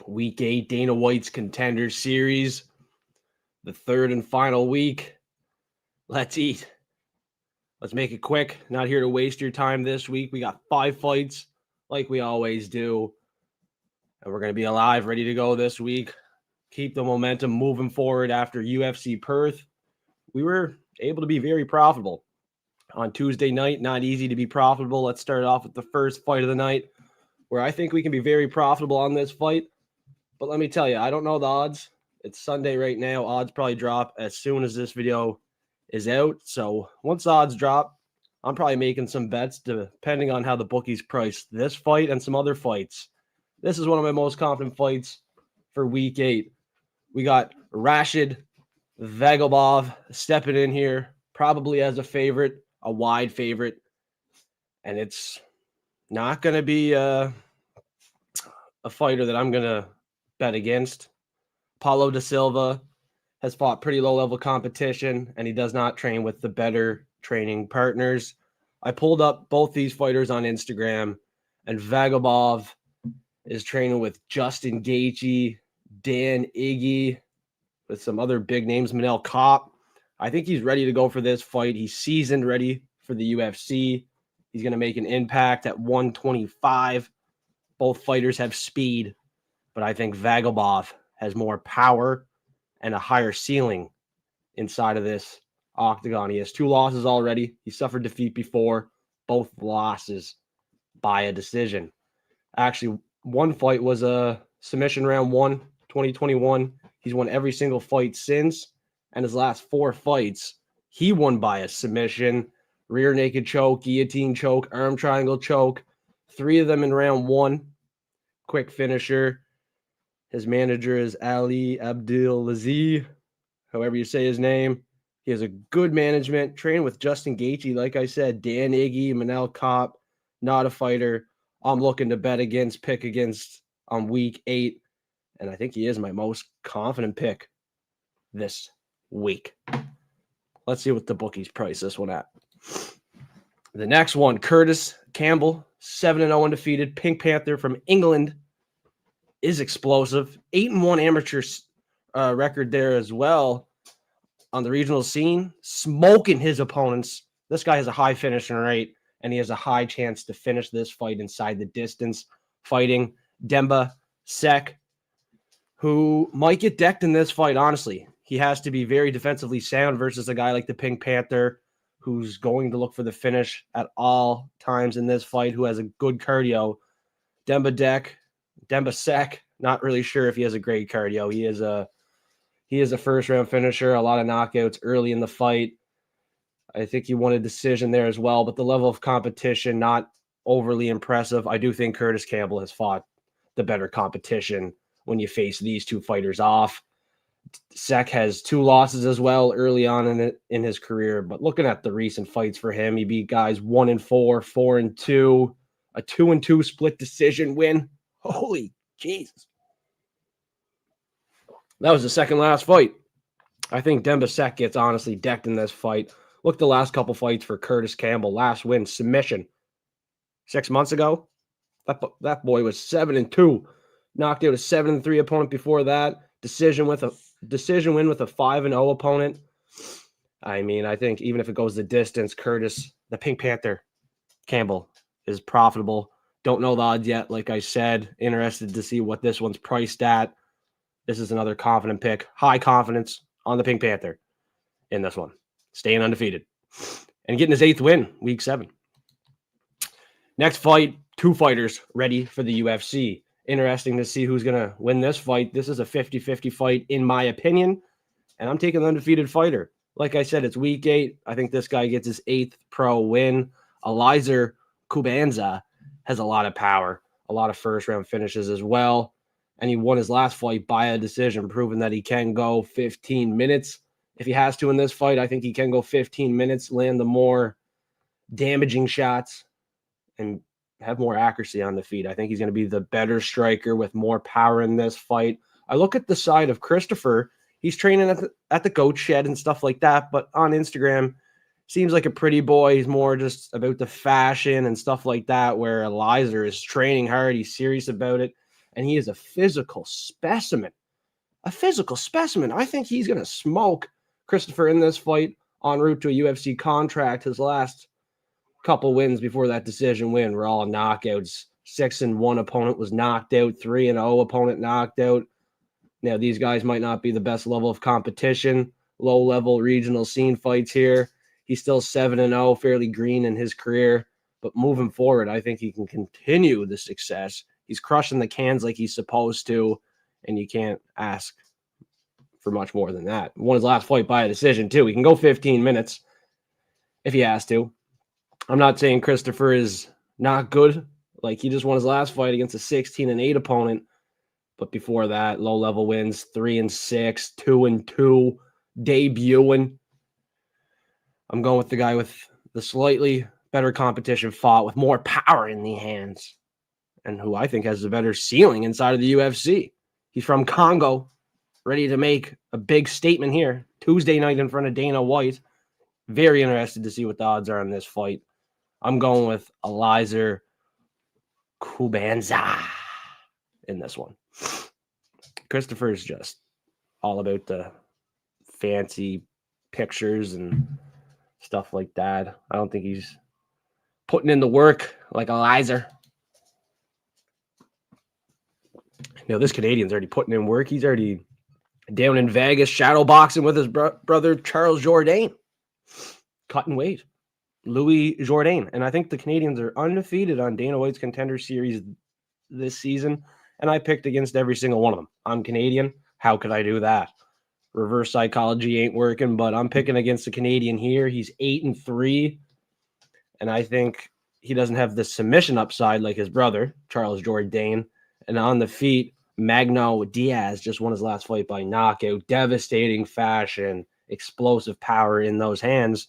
Week 8, Dana White's Contender Series, the third and final week. Let's eat. Let's make it quick. Not here to waste your time this week. We got 5 fights like we always do. And we're going to be alive, ready to go this week. Keep the momentum moving forward after UFC Perth. We were able to be very profitable on Tuesday night. Not easy to be profitable. Let's start off with the first fight of the night, where I think we can be very profitable on this fight. But let me tell you, I don't know the odds. It's Sunday right now. Odds probably drop as soon as this video is out. So once odds drop, I'm probably making some bets depending on how the bookies price this fight and some other fights. This is one of my most confident fights for week 8. We got Rashid, Vagabov stepping in here, probably as a favorite, a wide favorite. And it's not going to be a fighter that I'm going to bet against. Paulo de Silva has fought pretty low-level competition, and he does not train with the better training partners. I pulled up both these fighters on Instagram, and Vagabov is training with Justin Gaethje, Dan Iggy, with some other big names, Manel Kopp. I think he's ready to go for this fight. He's seasoned, ready for the UFC. He's going to make an impact at 125. Both fighters have speed, but I think Vagabov has more power and a higher ceiling inside of this octagon. He has 2 losses already. He suffered defeat before, both losses by a decision. Actually, one fight was a submission round 1, 2021. He's won every single fight since, and his last 4 fights, he won by a submission, rear naked choke, guillotine choke, arm triangle choke, 3 of them in round 1. Quick finisher. His manager is Ali Abdulaziz, however you say his name. He has a good management, trained with Justin Gaethje, like I said, Dan Iggy, Manel Kopp, not a fighter I'm looking to bet against, pick against on week 8, and I think he is my most confident pick this week. Let's see what the bookies price this one at. The next one, Kurtis Campbell, 7-0 undefeated, Pink Panther from England, is explosive. 8-1 amateur record there as well on the regional scene, smoking his opponents. This guy has a high finishing rate, and he has a high chance to finish this fight inside the distance, fighting Demba, Seck, who might get decked in this fight, honestly. He has to be very defensively sound versus a guy like the Pink Panther, who's going to look for the finish at all times in this fight, who has a good cardio. Demba Seck, not really sure if he has a great cardio. He is a first-round finisher, a lot of knockouts early in the fight. I think he won a decision there as well, but the level of competition, not overly impressive. I do think Kurtis Campbell has fought the better competition when you face these 2 fighters off. Seck has 2 losses as well early on in his career, but looking at the recent fights for him, he beat guys 1-4, 4-2, a 2-2 split decision win. Holy Jesus. That was the second last fight. I think Demba Seck gets honestly decked in this fight. Look, the last couple fights for Kurtis Campbell. Last win, submission. 6 months ago, that boy was 7-2. Knocked out a 7-3 opponent before that. Decision win with a 5-0 opponent. I mean, I think even if it goes the distance, Kurtis, the Pink Panther, Campbell, is profitable. Don't know the odds yet, like I said. Interested to see what this one's priced at. This is another confident pick. High confidence on the Pink Panther in this one. Staying undefeated. And getting his 8th win, week 7. Next fight, 2 fighters ready for the UFC. Interesting to see who's going to win this fight. This is a 50-50 fight, in my opinion. And I'm taking the undefeated fighter. Like I said, it's week 8. I think this guy gets his 8th pro win. Eliezer Kubanza has a lot of power, a lot of first-round finishes as well. And he won his last fight by a decision, proving that he can go 15 minutes. If he has to in this fight, I think he can go 15 minutes, land the more damaging shots, and have more accuracy on the feet. I think he's going to be the better striker with more power in this fight. I look at the side of Christopher. He's training at the goat shed and stuff like that, but on Instagram, seems like a pretty boy. He's more just about the fashion and stuff like that, where Eliezer is training hard. He's serious about it. and he is a physical specimen. A physical specimen. I think he's going to smoke Christopher in this fight en route to a UFC contract. His last couple wins before that decision win were all knockouts. 6-1 opponent was knocked out. 3-0 opponent knocked out. Now, these guys might not be the best level of competition. Low-level regional scene fights here. He's still 7-0, fairly green in his career. But moving forward, I think he can continue the success. He's crushing the cans like he's supposed to, and you can't ask for much more than that. Won his last fight by a decision, too. He can go 15 minutes if he has to. I'm not saying Christopher is not good. Like, he just won his last fight against a 16-8 opponent. But before that, low-level wins, 3-6, 2-2, debuting. I'm going with the guy with the slightly better competition fought with more power in the hands and who I think has a better ceiling inside of the UFC. He's from Congo, ready to make a big statement here. Tuesday night in front of Dana White. Very interested to see what the odds are on this fight. I'm going with Eliezer Kubanza in this one. Christopher is just all about the fancy pictures and stuff like that. I don't think he's putting in the work like Eliezer. This Canadian's already putting in work. He's already down in Vegas shadow boxing with his brother Charles Jourdain. Cutting weight. Louis Jourdain. And I think the Canadians are undefeated on Dana White's Contender Series this season. And I picked against every single one of them. I'm Canadian. How could I do that? Reverse psychology ain't working, but I'm picking against the Canadian here. He's 8-3. And I think he doesn't have the submission upside like his brother, Charles Jourdain. And on the feet, Magno Diaz just won his last fight by knockout. Devastating fashion, explosive power in those hands.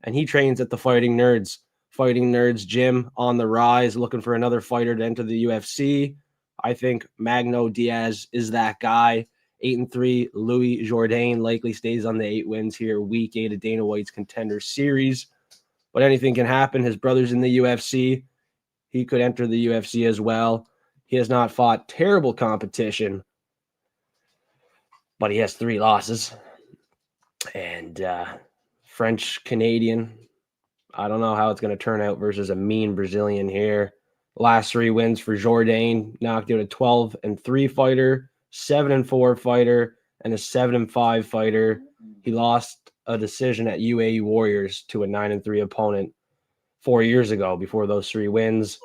And he trains at the Fighting Nerds. Fighting Nerds gym on the rise, looking for another fighter to enter the UFC. I think Magno Diaz is that guy. 8-3, Louis Jourdain likely stays on the 8 wins here, week 8 of Dana White's Contender Series. But anything can happen. His brother's in the UFC. He could enter the UFC as well. He has not fought terrible competition, but he has 3 losses. And French-Canadian, I don't know how it's going to turn out versus a mean Brazilian here. Last 3 wins for Jourdain, knocked out a 12-3 fighter, 7-4 fighter, and a 7-5 fighter. He lost a decision at UAE Warriors to a 9-3 opponent 4 years ago before those 3 wins.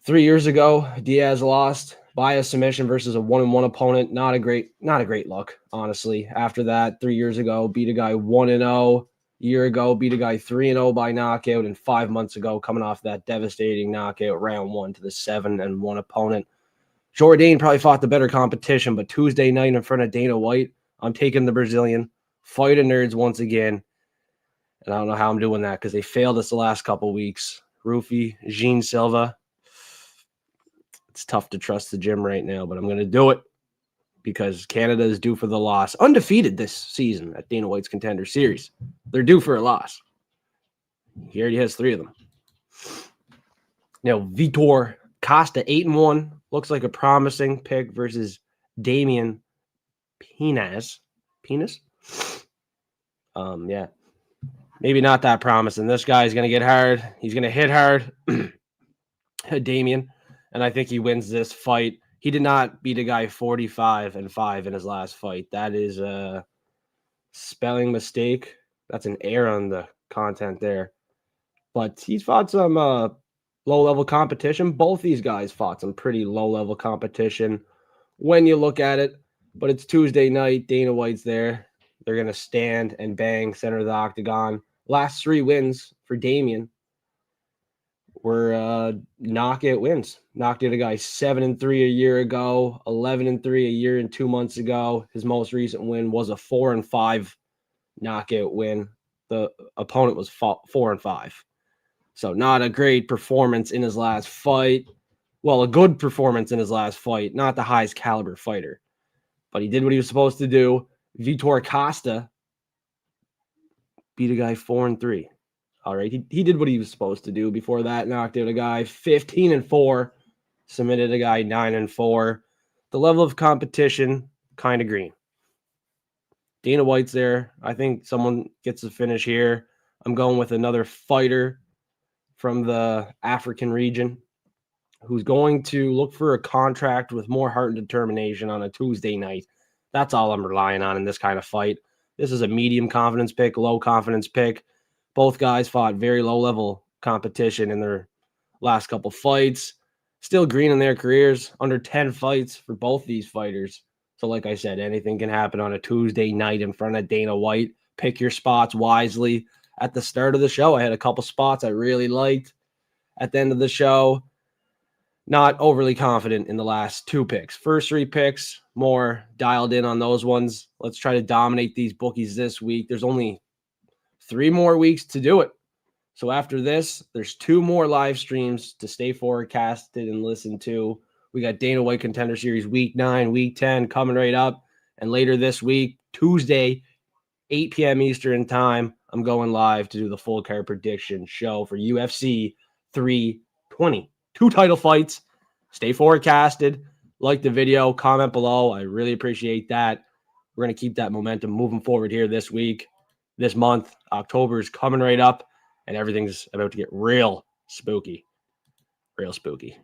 3 years ago, Diaz lost by a submission versus a 1-1 opponent. Not a great look, honestly. After that, 3 years ago, beat a guy 1-0. A year ago, beat a guy 3-0 by knockout. And 5 months ago, coming off that devastating knockout round 1 to the 7-1 opponent. Jourdain probably fought the better competition, but Tuesday night in front of Dana White, I'm taking the Brazilian. Fighting Nerds once again. And I don't know how I'm doing that because they failed us the last couple weeks. Rufy, Jean Silva. It's tough to trust the gym right now, but I'm going to do it because Canada is due for the loss. Undefeated this season at Dana White's Contender Series. They're due for a loss. He already has 3 of them. Now, Vitor Costa, 8-1. Looks like a promising pick versus Damian Pinas. Pinas? Yeah. Maybe not that promising. This guy's going to get hard. He's going to hit hard. Damian. And I think he wins this fight. He did not beat a guy 45-5 in his last fight. That is a spelling mistake. That's an error on the content there. But he's fought some low-level competition. Both these guys fought some pretty low-level competition when you look at it. But it's Tuesday night. Dana White's there. They're going to stand and bang center of the octagon. Last 3 wins for Damian were knockout wins. Knocked out a guy 7-3 a year ago, 11-3 a year and 2 months ago. His most recent win was a 4-5 knockout win. The opponent was 4-5. So not a great performance in his last fight. Well, a good performance in his last fight. Not the highest caliber fighter. But he did what he was supposed to do. Vitor Costa beat a guy 4-3. All right, he did what he was supposed to do. Before that, knocked out a guy 15-4 submitted a guy 9-4. The level of competition, kind of green. Dana White's there. I think someone gets the finish here. I'm going with another fighter from the African region who's going to look for a contract with more heart and determination on a Tuesday night. That's all I'm relying on in this kind of fight. This is a medium confidence pick, low confidence pick. Both guys fought very low level competition in their last couple fights. Still green in their careers, under 10 fights for both these fighters. So like I said, anything can happen on a Tuesday night in front of Dana White. Pick your spots wisely. At the start of the show, I had a couple spots I really liked. At the end of the show, not overly confident in the last two picks. First three picks, more dialed in on those ones. Let's try to dominate these bookies this week. There's only 3 more weeks to do it. So after this, there's 2 more live streams to stay forecasted and listen to. We got Dana White Contender Series Week 9, Week 10 coming right up. And later this week, Tuesday, 8 p.m. Eastern time, I'm going live to do the full card prediction show for UFC 320. 2 title fights. Stay forecasted. Like the video. Comment below. I really appreciate that. We're going to keep that momentum moving forward here this week, this month. October is coming right up, and everything's about to get real spooky. Real spooky.